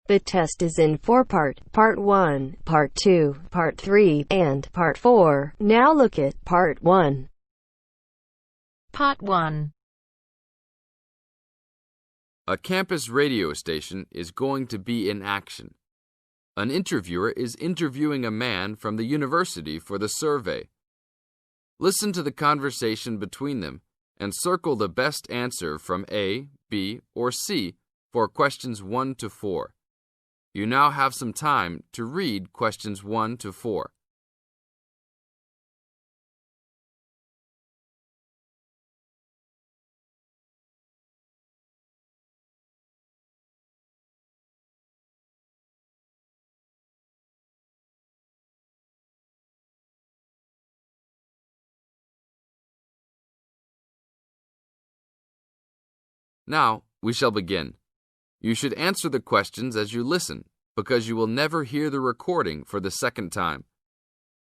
The test is in 4 parts: Part 1, Part 2, Part 3, and Part 4. Now look at Part 1. Part 1. A campus radio station is going to be in action. An interviewer is interviewing a man from the university for the survey. Listen to the conversation between them and circle the best answer from A, B, or C for questions 1 to 4. You now have some time to read questions 1 to 4. Now, we shall begin. You should answer the questions as you listen, because you will never hear the recording for the second time.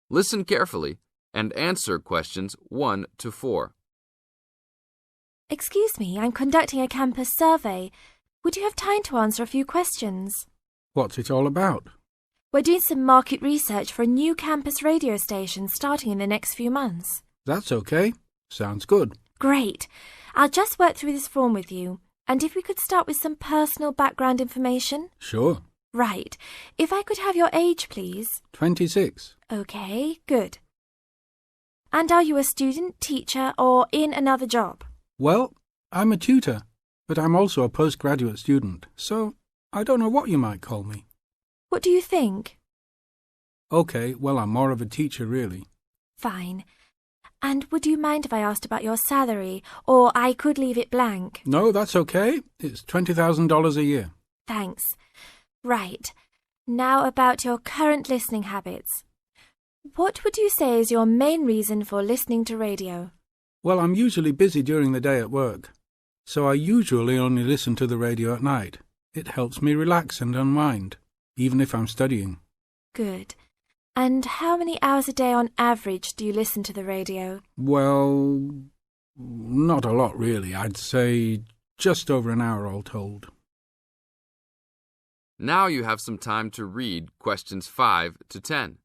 Listen carefully and answer questions 1 to 4. Excuse me, I'm conducting a campus survey. Would you have time to answer a few questions? What's it all about? We're doing some market research for a new campus radio station starting in the next few months. That's okay. Sounds good. Great. I'll just work through this form with you. And if we could start with some personal background information? Sure. Right. If I could have your age, please. 26. Okay, good. And are you a student, teacher, or in another job? Well, I'm a tutor, but I'm also a postgraduate student, so I don't know what you might call me. What do you think? Okay, well, I'm more of a teacher, really. Fine. And would you mind if I asked about your salary, or I could leave it blank? No, that's okay. It's $20,000 a year. Thanks. Right. Now about your current listening habits. What would you say is your main reason for listening to radio? Well, I'm usually busy during the day at work, so I usually only listen to the radio at night. It helps me relax and unwind, even if I'm studying. Good. And how many hours a day on average do you listen to the radio? Well, not a lot really. I'd say just over an hour all told. Now you have some time to read questions 5 to 10.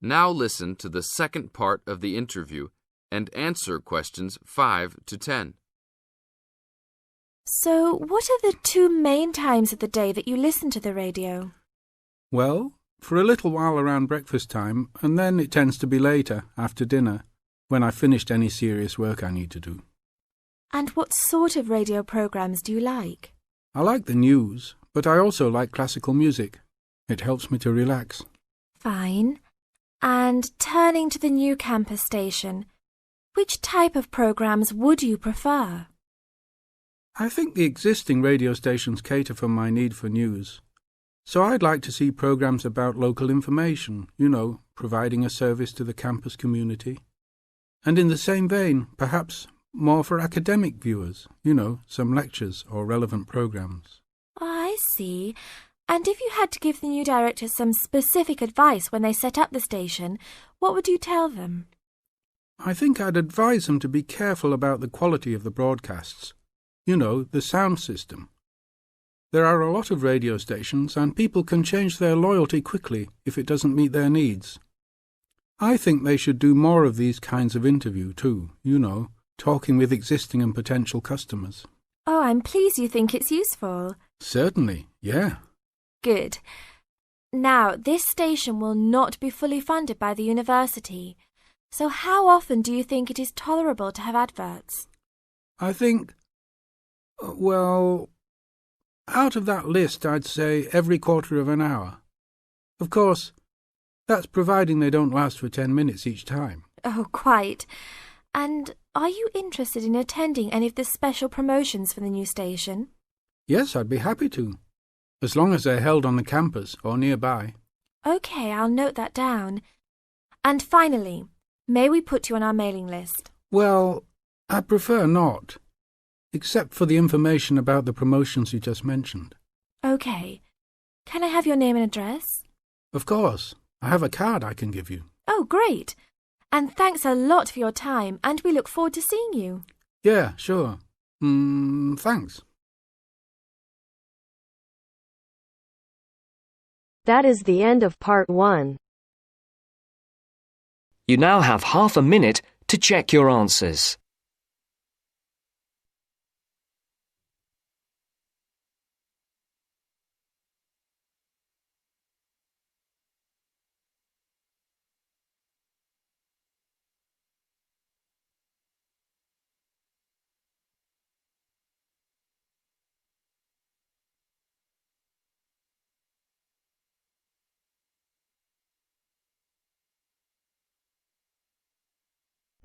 Now listen to the second part of the interview and answer questions 5 to 10. So, what are the 2 main times of the day that you listen to the radio? Well, for a little while around breakfast time, and then it tends to be later, after dinner, when I've finished any serious work I need to do. And what sort of radio programs do you like? I like the news, but I also like classical music. It helps me to relax. Fine. And turning to the new campus station, which type of programs would you prefer? I think the existing radio stations cater for my need for news. So I'd like to see programs about local information, providing a service to the campus community. And in the same vein, perhaps more for academic viewers, some lectures or relevant programs. I see. And if you had to give the new director some specific advice when they set up the station, what would you tell them? I think I'd advise them to be careful about the quality of the broadcasts. The sound system. There are a lot of radio stations and people can change their loyalty quickly if it doesn't meet their needs. I think they should do more of these kinds of interview too, talking with existing and potential customers. Oh, I'm pleased you think it's useful. Certainly, yeah. Good. Now, this station will not be fully funded by the university. So how often do you think it is tolerable to have adverts? I think, out of that list, I'd say every quarter of an hour. Of course, that's providing they don't last for 10 minutes each time. Oh, quite. And are you interested in attending any of the special promotions for the new station? Yes, I'd be happy to, as long as they're held on the campus or nearby. OK, I'll note that down. And finally, may we put you on our mailing list? Well, I prefer not. except for the information about the promotions you just mentioned. OK. Can I have your name and address? Of course. I have a card I can give you. Oh, great. And thanks a lot for your time, and we look forward to seeing you. Yeah, sure. Thanks. That is the end of part 1. You now have half a minute to check your answers.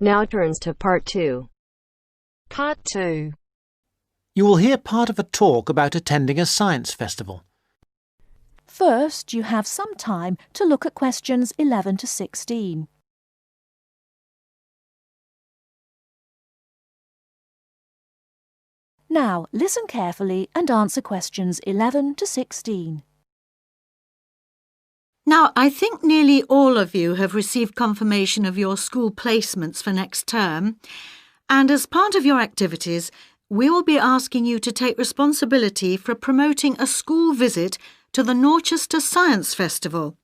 Now turns to part 2. Part 2. You will hear part of a talk about attending a science festival. First, you have some time to look at questions 11 to 16. Now, listen carefully and answer questions 11 to 16. Now, I think nearly all of you have received confirmation of your school placements for next term, and as part of your activities, we will be asking you to take responsibility for promoting a school visit to the Norchester Science Festival.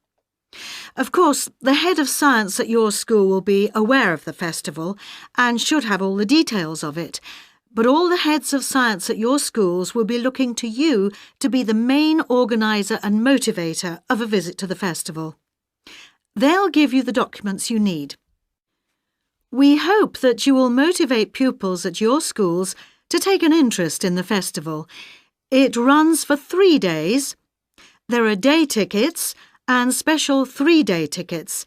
Of course, the head of science at your school will be aware of the festival and should have all the details of it, but all the heads of science at your schools will be looking to you to be the main organiser and motivator of a visit to the festival. They'll give you the documents you need. We hope that you will motivate pupils at your schools to take an interest in the festival. It runs for 3 days. There are day tickets and special 3-day tickets,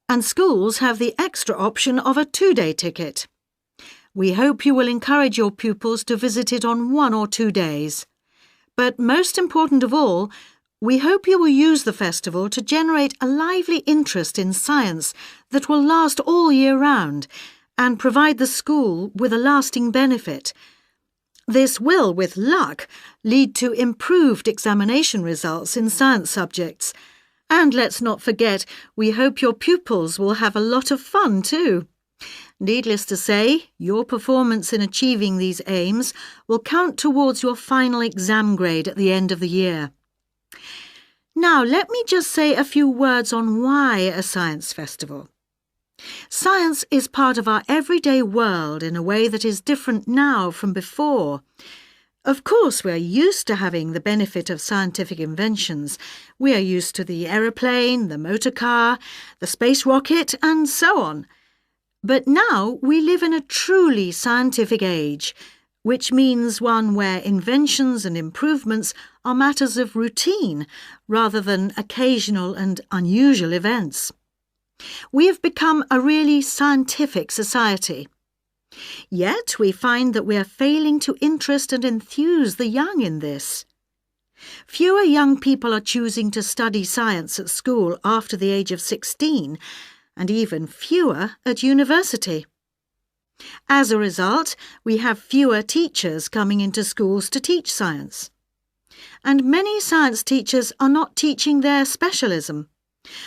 and schools have the extra option of a 2-day ticket. We hope you will encourage your pupils to visit it on 1 or 2 days. But most important of all, we hope you will use the festival to generate a lively interest in science that will last all year round and provide the school with a lasting benefit. This will, with luck, lead to improved examination results in science subjects. And let's not forget, we hope your pupils will have a lot of fun too. Needless to say, your performance in achieving these aims will count towards your final exam grade at the end of the year. Now, let me just say a few words on why a science festival. Science is part of our everyday world in a way that is different now from before. Of course, we're used to having the benefit of scientific inventions. We are used to the aeroplane, the motor car, the space rocket, and so on. But now we live in a truly scientific age, which means one where inventions and improvements are matters of routine rather than occasional and unusual events. We have become a really scientific society. Yet we find that we are failing to interest and enthuse the young in this. Fewer young people are choosing to study science at school after the age of 16, and even fewer at university. As a result, we have fewer teachers coming into schools to teach science. And many science teachers are not teaching their specialism.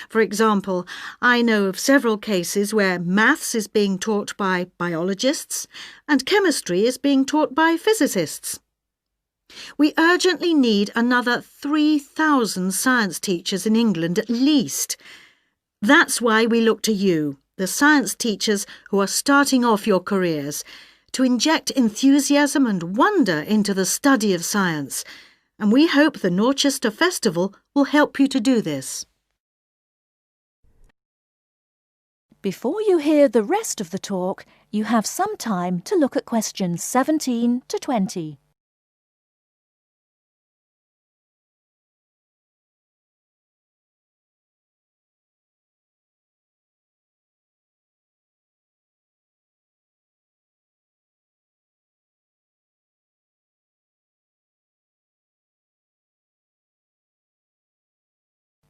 For example, I know of several cases where maths is being taught by biologists and chemistry is being taught by physicists. We urgently need another 3,000 science teachers in England at least. That's why we look to you, the science teachers who are starting off your careers, to inject enthusiasm and wonder into the study of science, and we hope the Norchester Festival will help you to do this. Before you hear the rest of the talk, you have some time to look at questions 17 to 20.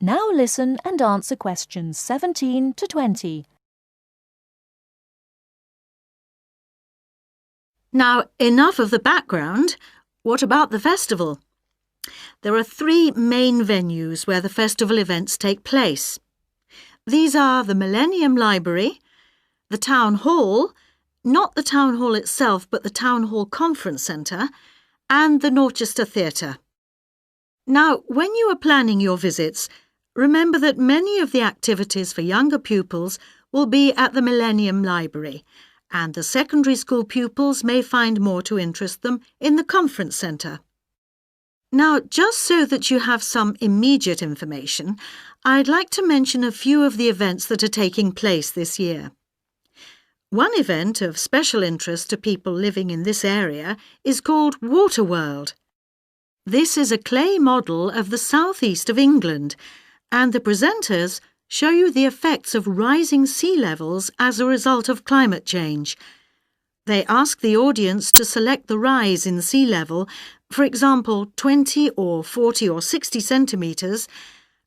Now listen and answer questions 17 to 20. Now, enough of the background. What about the festival? There are 3 main venues where the festival events take place. These are the Millennium Library, the Town Hall, not the Town Hall itself, but the Town Hall Conference Centre, and the Dorchester Theatre. Now, when you are planning your visits, remember that many of the activities for younger pupils will be at the Millennium Library, and the secondary school pupils may find more to interest them in the Conference Centre. Now, just so that you have some immediate information, I'd like to mention a few of the events that are taking place this year. One event of special interest to people living in this area is called Waterworld. This is a clay model of the southeast of England, and the presenters show you the effects of rising sea levels as a result of climate change. They ask the audience to select the rise in sea level, for example 20 or 40 or 60 centimetres,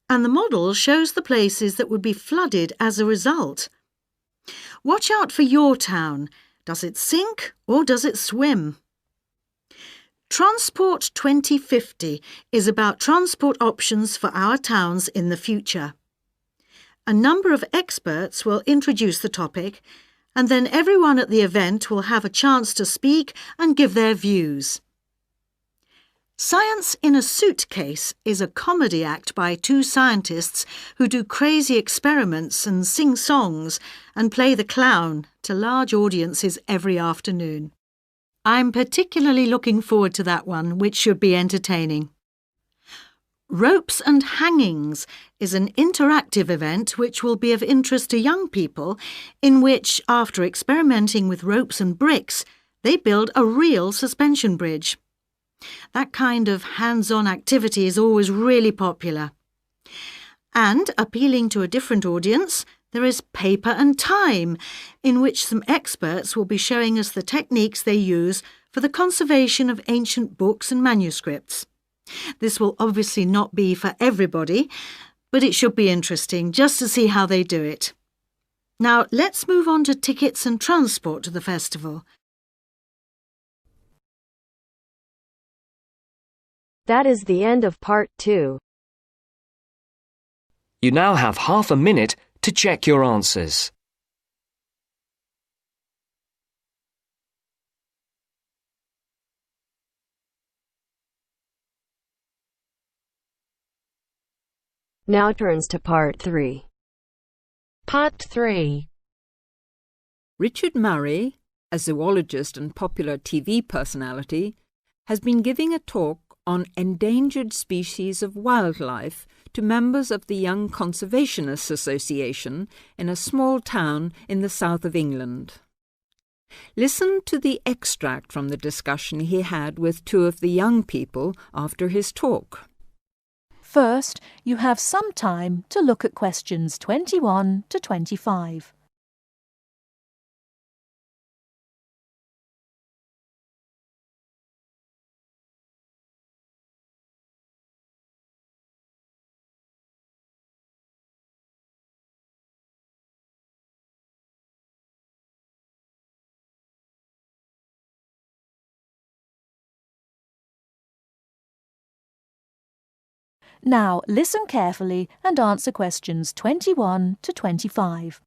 and the model shows the places that would be flooded as a result. Watch out for your town. Does it sink or does it swim? Transport 2050 is about transport options for our towns in the future. A number of experts will introduce the topic, and then everyone at the event will have a chance to speak and give their views. Science in a Suitcase is a comedy act by 2 scientists who do crazy experiments and sing songs and play the clown to large audiences every afternoon. I'm particularly looking forward to that one, which should be entertaining. Ropes and Hangings is an interactive event which will be of interest to young people, in which, after experimenting with ropes and bricks, they build a real suspension bridge. That kind of hands-on activity is always really popular. And, appealing to a different audience, there is Paper and Time, in which some experts will be showing us the techniques they use for the conservation of ancient books and manuscripts. This will obviously not be for everybody, but it should be interesting just to see how they do it. Now, let's move on to tickets and transport to the festival. That is the end of part 2. You now have half a minute to check your answers. Now turns to part 3. Part 3. Richard Murray, a zoologist and popular TV personality, has been giving a talk on endangered species of wildlife to members of the Young Conservationists Association in a small town in the south of England. Listen to the extract from the discussion he had with 2 of the young people after his talk. First, you have some time to look at questions 21 to 25. Now listen carefully and answer questions 21 to 25.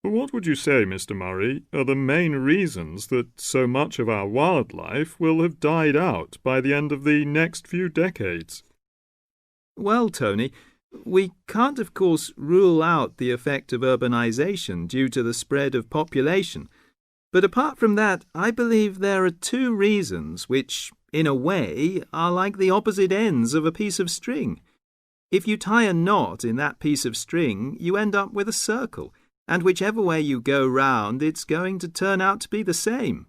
What would you say, Mr. Murray, are the main reasons that so much of our wildlife will have died out by the end of the next few decades? Well, Tony, we can't of course rule out the effect of urbanisation due to the spread of population. But apart from that, I believe there are 2 reasons which, in a way, are like the opposite ends of a piece of string. If you tie a knot in that piece of string, you end up with a circle, and whichever way you go round, it's going to turn out to be the same.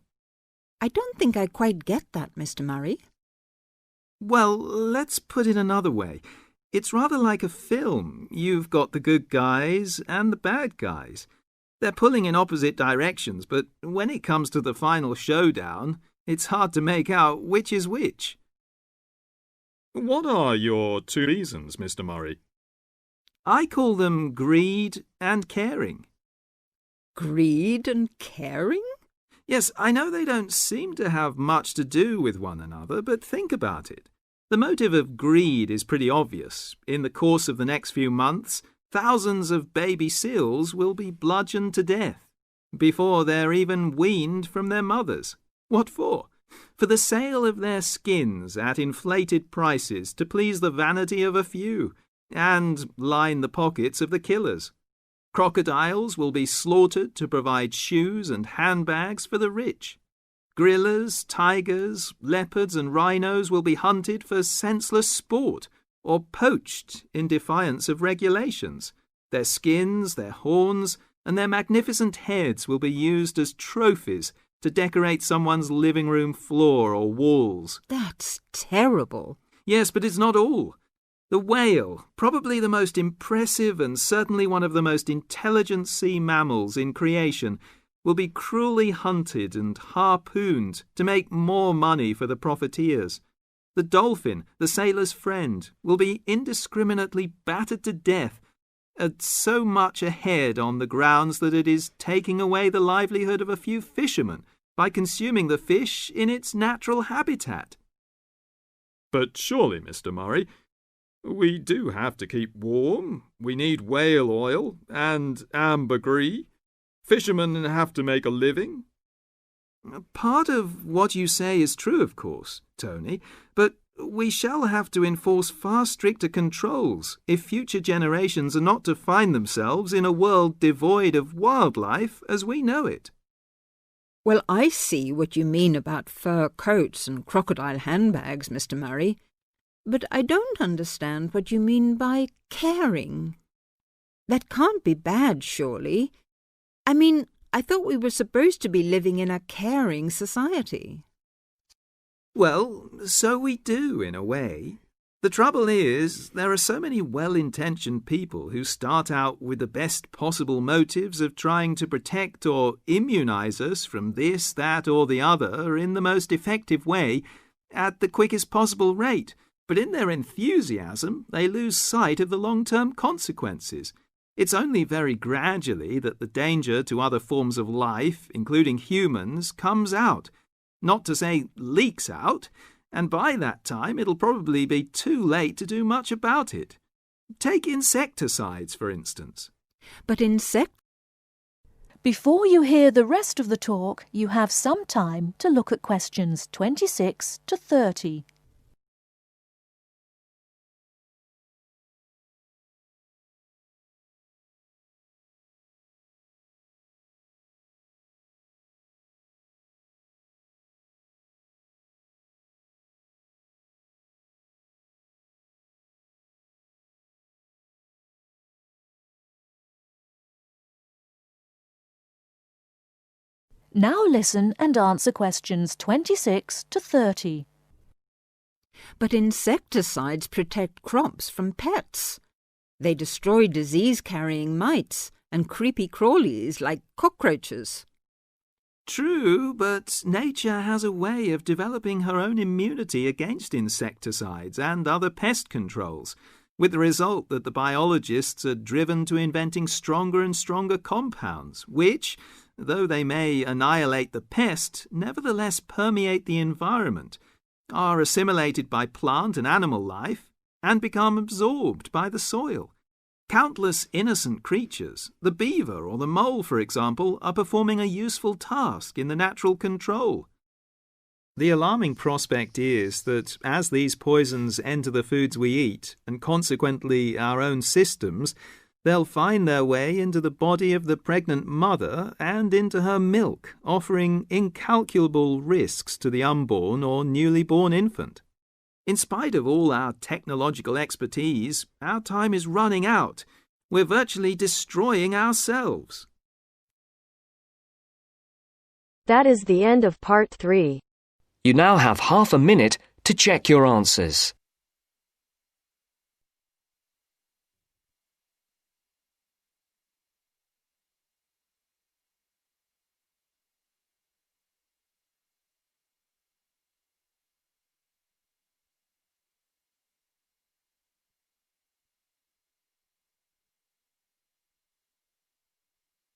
I don't think I quite get that, Mr. Murray. Well, let's put it another way. It's rather like a film. You've got the good guys and the bad guys. They're pulling in opposite directions, but when it comes to the final showdown, it's hard to make out which is which. What are your 2 reasons, Mr. Murray? I call them greed and caring. Greed and caring? Yes, I know they don't seem to have much to do with one another, but think about it. The motive of greed is pretty obvious. In the course of the next few months, thousands of baby seals will be bludgeoned to death before they're even weaned from their mothers. What for? For the sale of their skins at inflated prices to please the vanity of a few and line the pockets of the killers. Crocodiles will be slaughtered to provide shoes and handbags for the rich. Gorillas, tigers, leopards and rhinos will be hunted for senseless sport or poached in defiance of regulations. Their skins, their horns, and their magnificent heads will be used as trophies to decorate someone's living room floor or walls. That's terrible. Yes, but it's not all. The whale, probably the most impressive and certainly one of the most intelligent sea mammals in creation, will be cruelly hunted and harpooned to make more money for the profiteers. The dolphin, the sailor's friend, will be indiscriminately battered to death at so much a head on the grounds that it is taking away the livelihood of a few fishermen by consuming the fish in its natural habitat. But surely, Mr. Murray, we do have to keep warm. We need whale oil and ambergris. Fishermen have to make a living. Part of what you say is true, of course, Tony, but we shall have to enforce far stricter controls if future generations are not to find themselves in a world devoid of wildlife as we know it. Well, I see what you mean about fur coats and crocodile handbags, Mr. Murray, but I don't understand what you mean by caring. That can't be bad, surely. I mean, I thought we were supposed to be living in a caring society. Well, so we do, in a way. The trouble is, there are so many well-intentioned people who start out with the best possible motives of trying to protect or immunize us from this, that, or the other in the most effective way at the quickest possible rate. But in their enthusiasm, they lose sight of the long-term consequences. It's only very gradually that the danger to other forms of life, including humans, comes out. Not to say leaks out, and by that time it'll probably be too late to do much about it. Take insecticides, for instance. But Before you hear the rest of the talk, you have some time to look at questions 26 to 30. Now listen and answer questions 26 to 30. But insecticides protect crops from pests. They destroy disease-carrying mites and creepy crawlies like cockroaches. True, but nature has a way of developing her own immunity against insecticides and other pest controls, with the result that the biologists are driven to inventing stronger and stronger compounds, which, though they may annihilate the pest, nevertheless permeate the environment, are assimilated by plant and animal life, and become absorbed by the soil. Countless innocent creatures, the beaver or the mole, for example, are performing a useful task in the natural control. The alarming prospect is that as these poisons enter the foods we eat, and consequently our own systems, they'll find their way into the body of the pregnant mother and into her milk, offering incalculable risks to the unborn or newly born infant. In spite of all our technological expertise, our time is running out. We're virtually destroying ourselves. That is the end of part 3. You now have half a minute to check your answers.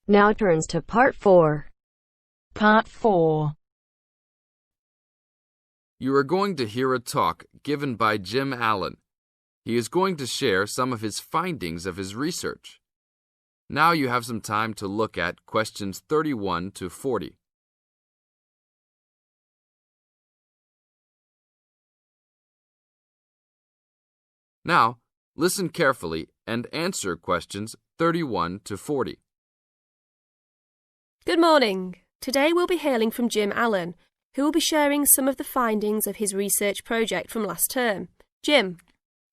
Now turns to Part 4. Part 4. You are going to hear a talk given by Jim Allen. He is going to share some of his findings of his research. Now you have some time to look at questions 31 to 40. Now, listen carefully and answer questions 31 to 40. Good morning. Today we'll be hearing from Jim Allen, who will be sharing some of the findings of his research project from last term. Jim.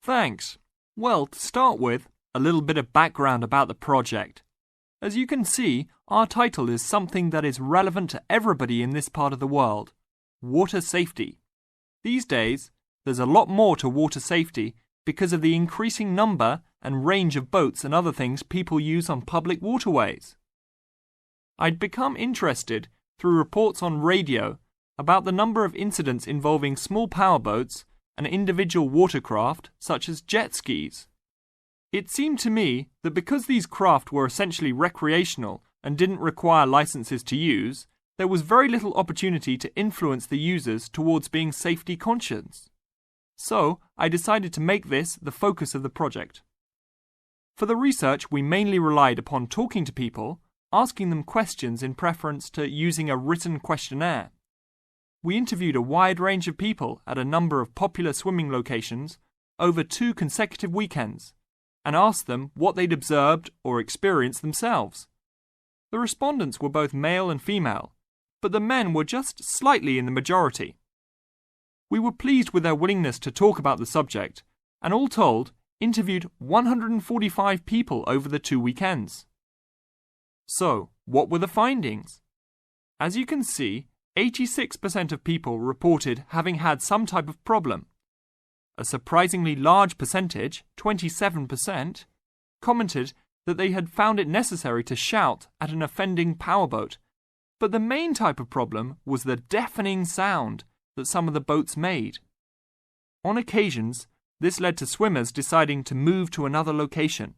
Thanks. Well, to start with, a little bit of background about the project. As you can see, our title is something that is relevant to everybody in this part of the world: water safety. These days, there's a lot more to water safety because of the increasing number and range of boats and other things people use on public waterways. I'd become interested through reports on radio about the number of incidents involving small powerboats and individual watercraft such as jet skis. It seemed to me that because these craft were essentially recreational and didn't require licenses to use, there was very little opportunity to influence the users towards being safety conscious. So, I decided to make this the focus of the project. For the research, we mainly relied upon talking to people, asking them questions in preference to using a written questionnaire. We interviewed a wide range of people at a number of popular swimming locations over 2 consecutive weekends and asked them what they'd observed or experienced themselves. The respondents were both male and female, but the men were just slightly in the majority. We were pleased with their willingness to talk about the subject, and all told, interviewed 145 people over the 2 weekends. So, what were the findings? As you can see, 86% of people reported having had some type of problem. A surprisingly large percentage, 27%, commented that they had found it necessary to shout at an offending powerboat, but the main type of problem was the deafening sound that some of the boats made. On occasions, this led to swimmers deciding to move to another location.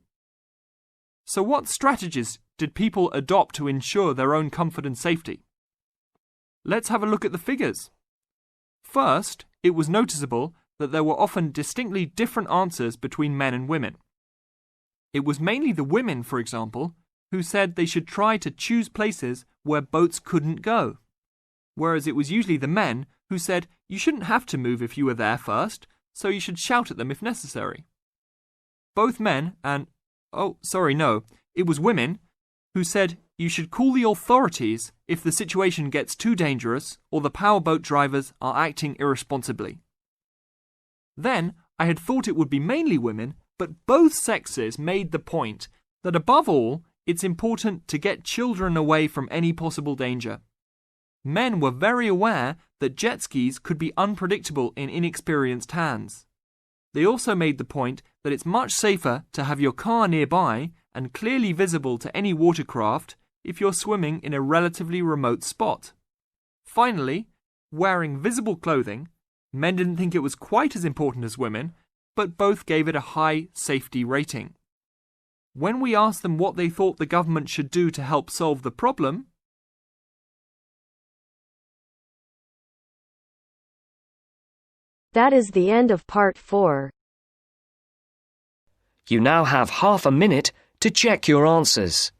So what strategies did people adopt to ensure their own comfort and safety? Let's have a look at the figures. First, it was noticeable that there were often distinctly different answers between men and women. It was mainly the women, for example, who said they should try to choose places where boats couldn't go, whereas it was usually the men who said you shouldn't have to move if you were there first, so you should shout at them if necessary. Both men and, it was women who said you should call the authorities if the situation gets too dangerous or the powerboat drivers are acting irresponsibly. Then, I had thought it would be mainly women, but both sexes made the point that above all, it's important to get children away from any possible danger. Men were very aware that jet skis could be unpredictable in inexperienced hands. They also made the point that it's much safer to have your car nearby and clearly visible to any watercraft if you're swimming in a relatively remote spot. Finally, wearing visible clothing, men didn't think it was quite as important as women, but both gave it a high safety rating. When we asked them what they thought the government should do to help solve the problem, that is the end of Part 4. You now have half a minute to check your answers.